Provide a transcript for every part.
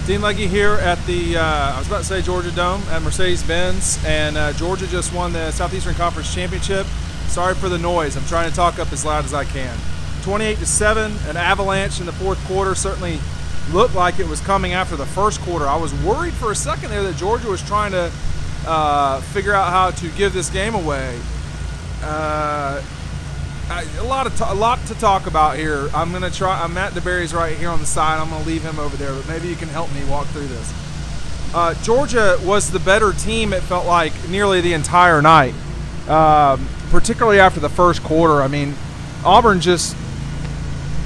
Dean Legge here at the, I was about to say Georgia Dome at Mercedes-Benz, and Georgia just won the Southeastern Conference Championship. Sorry for the noise. I'm trying to talk up as loud as I can. 28-7, an avalanche in the fourth quarter. Certainly looked like it was coming after the first quarter. I was worried for a second there that Georgia was trying to figure out how to give this game away. A lot to talk about here. I'm gonna try. Matt DeBerry's right here on the side. I'm gonna leave him over there, but maybe you can help me walk through this. Georgia was the better team. It felt like nearly the entire night, particularly after the first quarter. I mean, Auburn just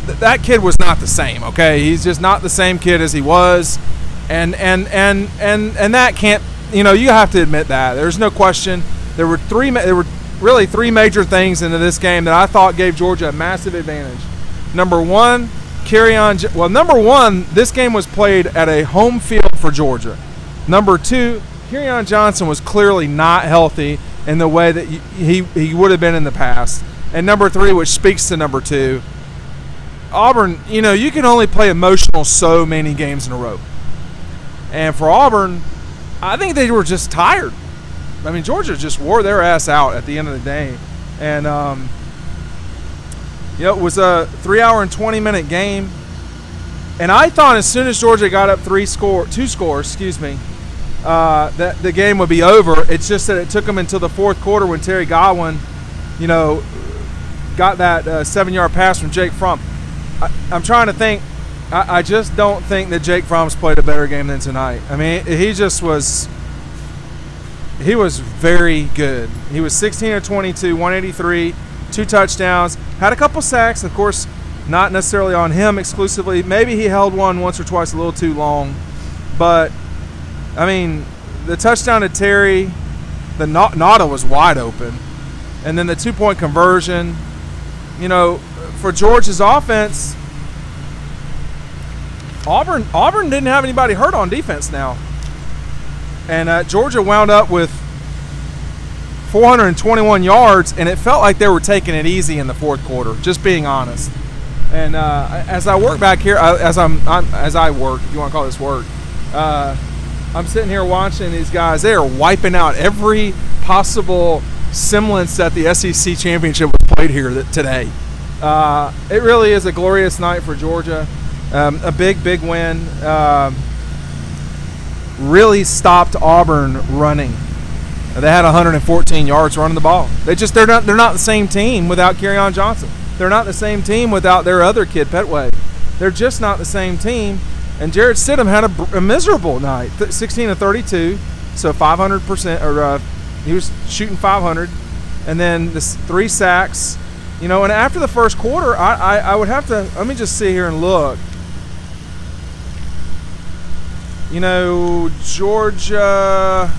that kid was not the same. Okay, he's just not the same kid as he was, and that can't. You know, you have to admit that. There's no question. There were really three major things into this game that I thought gave Georgia a massive advantage. Number one, number one, this game was played at a home field for Georgia. Number two, Kerryon Johnson was clearly not healthy in the way that he would have been in the past. And number three, which speaks to number two, Auburn, you know, you can only play emotional so many games in a row. And for Auburn, I think they were just tired. I mean, Georgia just wore their ass out at the end of the day. And, you know, it was a 3-hour and 20-minute game. And I thought as soon as Georgia got up two scores, that the game would be over. It's just that it took them until the fourth quarter when Terry Godwin, you know, got that 7-yard pass from Jake Fromm. I'm trying to think. I just don't think that Jake Fromm's played a better game than tonight. I mean, he was very good. He was 16 of 22, 183, 2 touchdowns, had a couple sacks, of course, not necessarily on him exclusively. Maybe he held one once or twice a little too long. But, I mean, the touchdown to Terry, the Nada was wide open. And then the 2-point conversion, you know, for Georgia's offense, Auburn didn't have anybody hurt on defense now. And Georgia wound up with 421 yards, and it felt like they were taking it easy in the fourth quarter, just being honest. And as I work back here, as I work, if you want to call this work, I'm sitting here watching these guys. They are wiping out every possible semblance that the SEC championship was played here today. It really is a glorious night for Georgia. A big win. Really stopped Auburn running. They had 114 yards running the ball. They're not the same team without Kerryon Johnson. They're not the same team without their other kid, Petway. They're just not the same team. And Jared Stidham had a miserable night, 16 of 32, so 500%, or he was shooting 500, and then this 3 sacks. You know, and after the first quarter, I would have to, let me just sit here and look. You know, Georgia,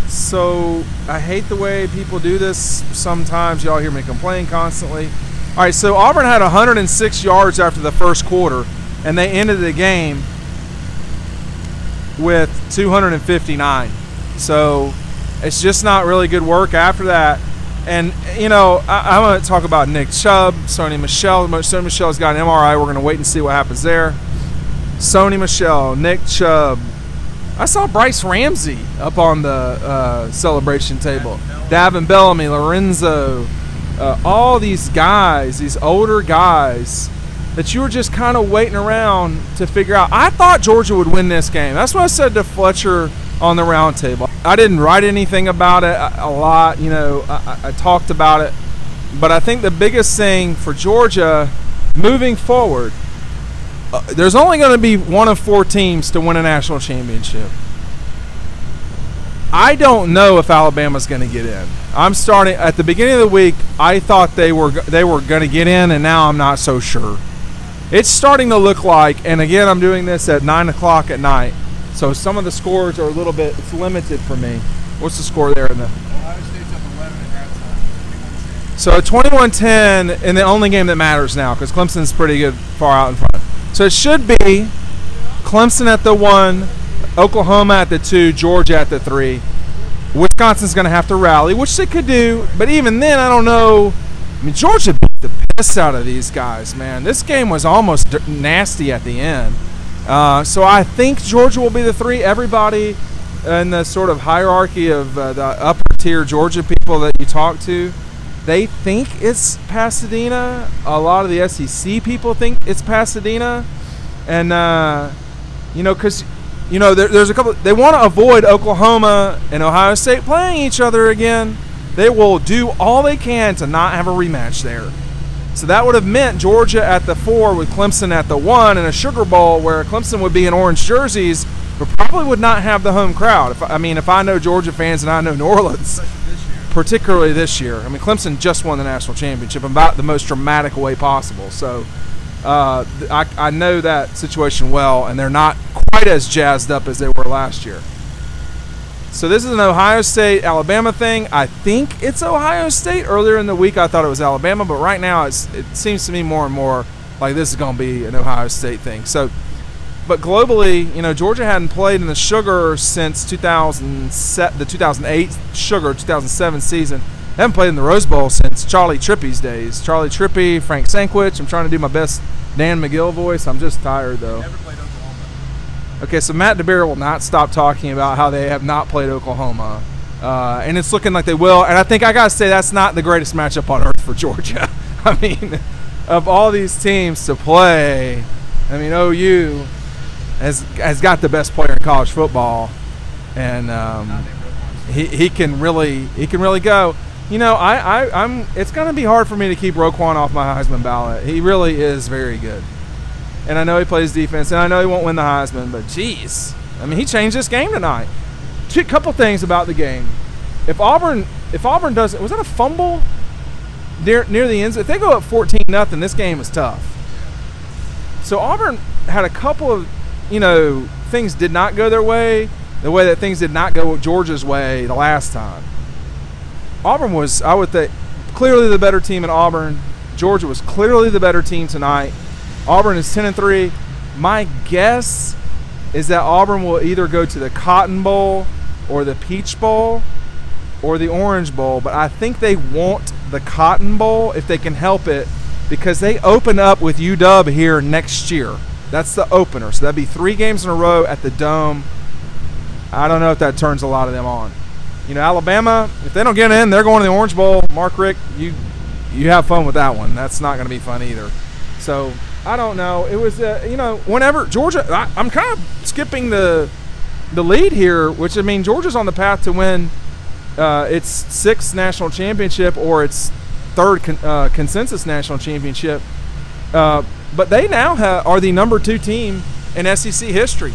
so I hate the way people do this sometimes. Y'all hear me complain constantly. All right, so Auburn had 106 yards after the first quarter, and they ended the game with 259. So it's just not really good work after that. And, you know, I want to talk about Nick Chubb, Sony Michel. Sony Michel's got an MRI. We're going to wait and see what happens there. Sony Michel, Nick Chubb. I saw Bryce Ramsey up on the celebration table. Davin Bellamy, Lorenzo, all these guys, these older guys that you were just kind of waiting around to figure out. I thought Georgia would win this game. That's what I said to Fletcher on the round table. I didn't write anything about it a lot. You know, I talked about it. But I think the biggest thing for Georgia moving forward, there's only going to be one of 4 teams to win a national championship. I don't know if Alabama's going to get in. I'm starting at the beginning of the week. I thought they were going to get in, and now I'm not so sure. It's starting to look like, and again, I'm doing this at 9 o'clock at night, so some of the scores are a little bit. It's limited for me. What's the score there in the? Ohio State's up 11 at halftime. So 21-10 in the only game that matters now, because Clemson's pretty good far out in front. So it should be Clemson at the 1, Oklahoma at the 2, Georgia at the 3. Wisconsin's going to have to rally, which they could do, but even then, I don't know. I mean, Georgia beat the piss out of these guys, man. This game was almost nasty at the end. So I think Georgia will be the 3. Everybody in the sort of hierarchy of the upper tier Georgia people that you talk to, they think it's Pasadena. A lot of the SEC people think it's Pasadena. And, because, there's a couple. They want to avoid Oklahoma and Ohio State playing each other again. They will do all they can to not have a rematch there. So that would have meant Georgia at the 4 with Clemson at the 1 in a Sugar Bowl where Clemson would be in orange jerseys, but probably would not have the home crowd. If I know Georgia fans and I know New Orleans, particularly this year. Clemson just won the national championship in about the most dramatic way possible. So I know that situation well, and they're not quite as jazzed up as they were last year. So this is an Ohio State-Alabama thing. I think it's Ohio State. Earlier in the week I thought it was Alabama, but right now it seems to me more and more like this is going to be an Ohio State thing. So, but globally, Georgia hadn't played in the Sugar since the 2008 Sugar, 2007 season. They haven't played in the Rose Bowl since Charlie Trippy's days. Charlie Trippy, Frank Sankwich. I'm trying to do my best Dan McGill voice. I'm just tired, though. Never played Oklahoma. Okay, so Matt DeBeer will not stop talking about how they have not played Oklahoma. And it's looking like they will. And I think I got to say that's not the greatest matchup on earth for Georgia. Of all these teams to play, OU has got the best player in college football. And he can really go. It's going to be hard for me to keep Roquan off my Heisman ballot. He really is very good. And I know he plays defense, and I know he won't win the Heisman, but geez. He changed this game tonight. A couple things about the game. If Auburn doesn't, was that a fumble near the end zone? If they go up 14-0, this game is tough. So Auburn had a couple of, things did not go their way, the way that things did not go Georgia's way the last time. Auburn was, I would think, clearly the better team in Auburn. Georgia was clearly the better team tonight. Auburn is 10-3. My guess is that Auburn will either go to the Cotton Bowl or the Peach Bowl or the Orange Bowl, but I think they want the Cotton Bowl if they can help it because they open up with UW here next year. That's the opener. So that'd be 3 games in a row at the Dome. I don't know if that turns a lot of them on. Alabama, if they don't get in, they're going to the Orange Bowl. Mark Richt, you have fun with that one. That's not going to be fun either. So I don't know. It was, whenever Georgia, I'm kind of skipping the lead here, which Georgia's on the path to win its 6th national championship or its 3rd consensus national championship. But they now are the number 2 team in SEC history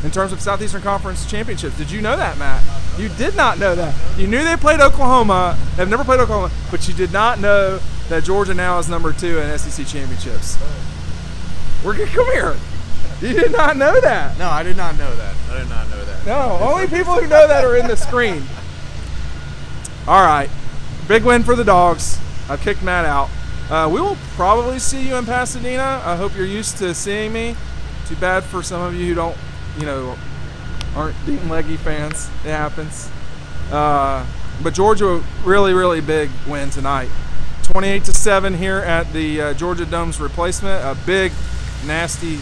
in terms of Southeastern Conference championships. Did you know that, Matt? You did not know that. You knew they played Oklahoma. They've never played Oklahoma, but you did not know that Georgia now is number 2 in SEC championships. Come here. You did not know that. No, I did not know that. No, only people who know that are in the screen. All right. Big win for the Dawgs. I've kicked Matt out. We will probably see you in Pasadena. I hope you're used to seeing me. Too bad for some of you who don't, aren't Dean Legge fans. It happens. But Georgia, really, really big win tonight. 28-7 here at the Georgia Dome's replacement. A big, nasty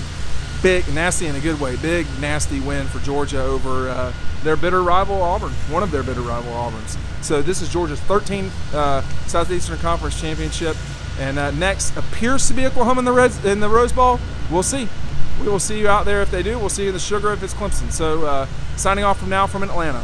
in a good way, big, nasty win for Georgia over their bitter rival Auburn, one of their bitter rival Auburns. So this is Georgia's 13th Southeastern Conference championship. And next appears to be Oklahoma in the Rose Bowl. We'll see. We will see you out there if they do. We'll see you in the Sugar if it's Clemson. So signing off from Atlanta.